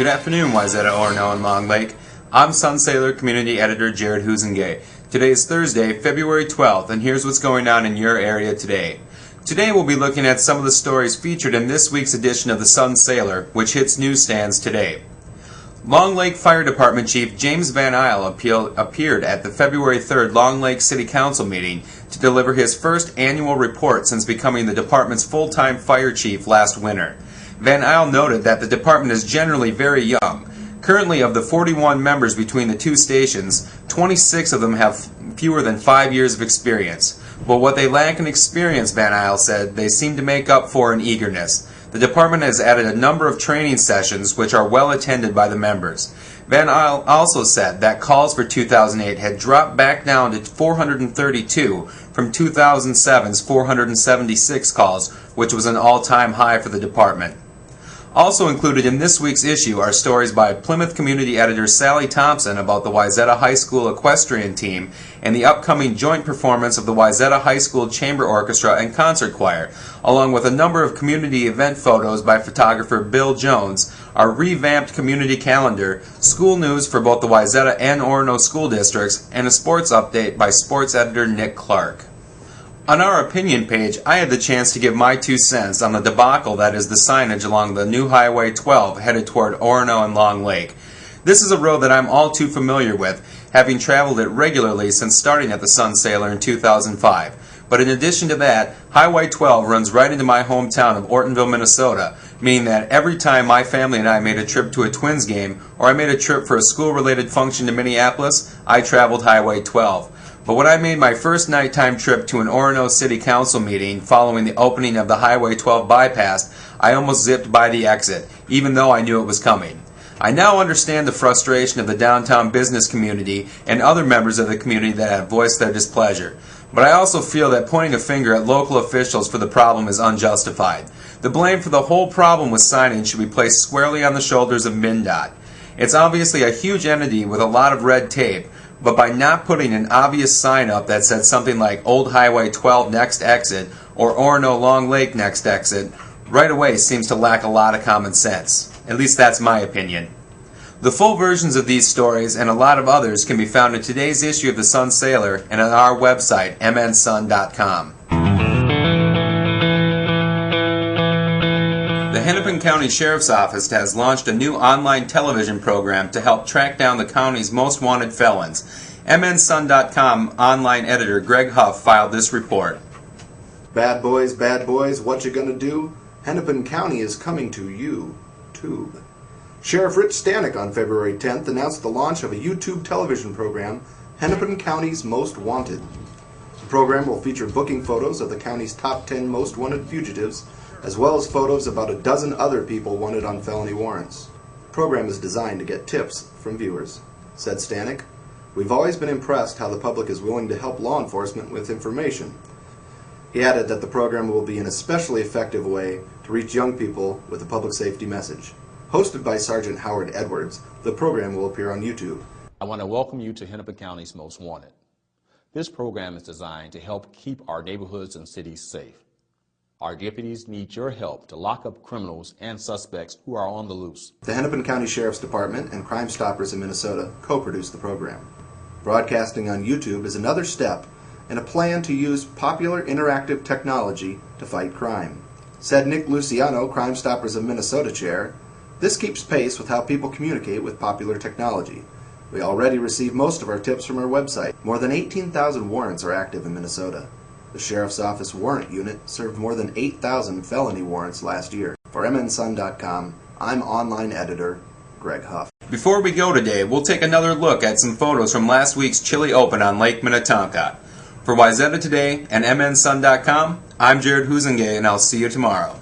Good afternoon, Wayzata, Orono and Long Lake. I'm Sun Sailor Community Editor Jared Huizenga. Today is Thursday, February 12th, and here's what's going on in your area today. Today we'll be looking at some of the stories featured in this week's edition of the Sun Sailor, which hits newsstands today. Long Lake Fire Department Chief James Van Eyll appeared at the February 3rd Long Lake City Council meeting to deliver his first annual report since becoming the department's full-time fire chief last winter. Van Eyll noted that the department is generally very young. Currently, of the 41 members between the two stations, 26 of them have fewer than 5 years of experience. But what they lack in experience, Van Eyll said, they seem to make up for in eagerness. The department has added a number of training sessions which are well attended by the members. Van Eyll also said that calls for 2008 had dropped back down to 432 from 2007's 476 calls, which was an all-time high for the department. Also included in this week's issue are stories by Plymouth Community Editor Sally Thompson about the Wayzata High School equestrian team and the upcoming joint performance of the Wayzata High School Chamber Orchestra and Concert Choir, along with a number of community event photos by photographer Bill Jones, our revamped community calendar, school news for both the Wayzata and Orono school districts, and a sports update by sports editor Nick Clark. On our opinion page, I had the chance to give my 2 cents on the debacle that is the signage along the new Highway 12 headed toward Orono and Long Lake. This is a road that I'm all too familiar with, having traveled it regularly since starting at the Sun Sailor in 2005. But in addition to that, Highway 12 runs right into my hometown of Ortonville, Minnesota, meaning that every time my family and I made a trip to a Twins game or I made a trip for a school-related function to Minneapolis, I traveled Highway 12. But when I made my first nighttime trip to an Orono City Council meeting following the opening of the Highway 12 bypass, I almost zipped by the exit, even though I knew it was coming. I now understand the frustration of the downtown business community and other members of the community that have voiced their displeasure. But I also feel that pointing a finger at local officials for the problem is unjustified. The blame for the whole problem with signage should be placed squarely on the shoulders of MnDOT. It's obviously a huge entity with a lot of red tape, but by not putting an obvious sign up that said something like Old Highway 12 next exit or Orono Long Lake next exit, right away seems to lack a lot of common sense. At least that's my opinion. The full versions of these stories and a lot of others can be found in today's issue of the Sun Sailor and on our website, mnsun.com. The Hennepin County Sheriff's Office has launched a new online television program to help track down the county's most wanted felons. mnsun.com online editor Greg Huff filed this report. Bad boys, what you gonna do? Hennepin County is coming to YouTube. Sheriff Rich Stanek on February 10th announced the launch of a YouTube television program, Hennepin County's Most Wanted. The program will feature booking photos of the county's top 10 most wanted fugitives, as well as photos of about a dozen other people wanted on felony warrants. The program is designed to get tips from viewers. Said Stanek, "We've always been impressed how the public is willing to help law enforcement with information." He added that the program will be an especially effective way to reach young people with a public safety message. Hosted by Sergeant Howard Edwards, the program will appear on YouTube. I want to welcome you to Hennepin County's Most Wanted. This program is designed to help keep our neighborhoods and cities safe. Our deputies need your help to lock up criminals and suspects who are on the loose. The Hennepin County Sheriff's Department and Crime Stoppers in Minnesota co-produce the program. Broadcasting on YouTube is another step in a plan to use popular interactive technology to fight crime. Said Nick Luciano, Crime Stoppers of Minnesota chair, "This keeps pace with how people communicate with popular technology. We already receive most of our tips from our website. More than 18,000 warrants are active in Minnesota. The Sheriff's Office Warrant Unit served more than 8,000 felony warrants last year." For mnsun.com, I'm online editor Greg Huff. Before we go today, we'll take another look at some photos from last week's Chili Open on Lake Minnetonka. For Wayzata Today and mnsun.com, I'm Jared Huizenga, and I'll see you tomorrow.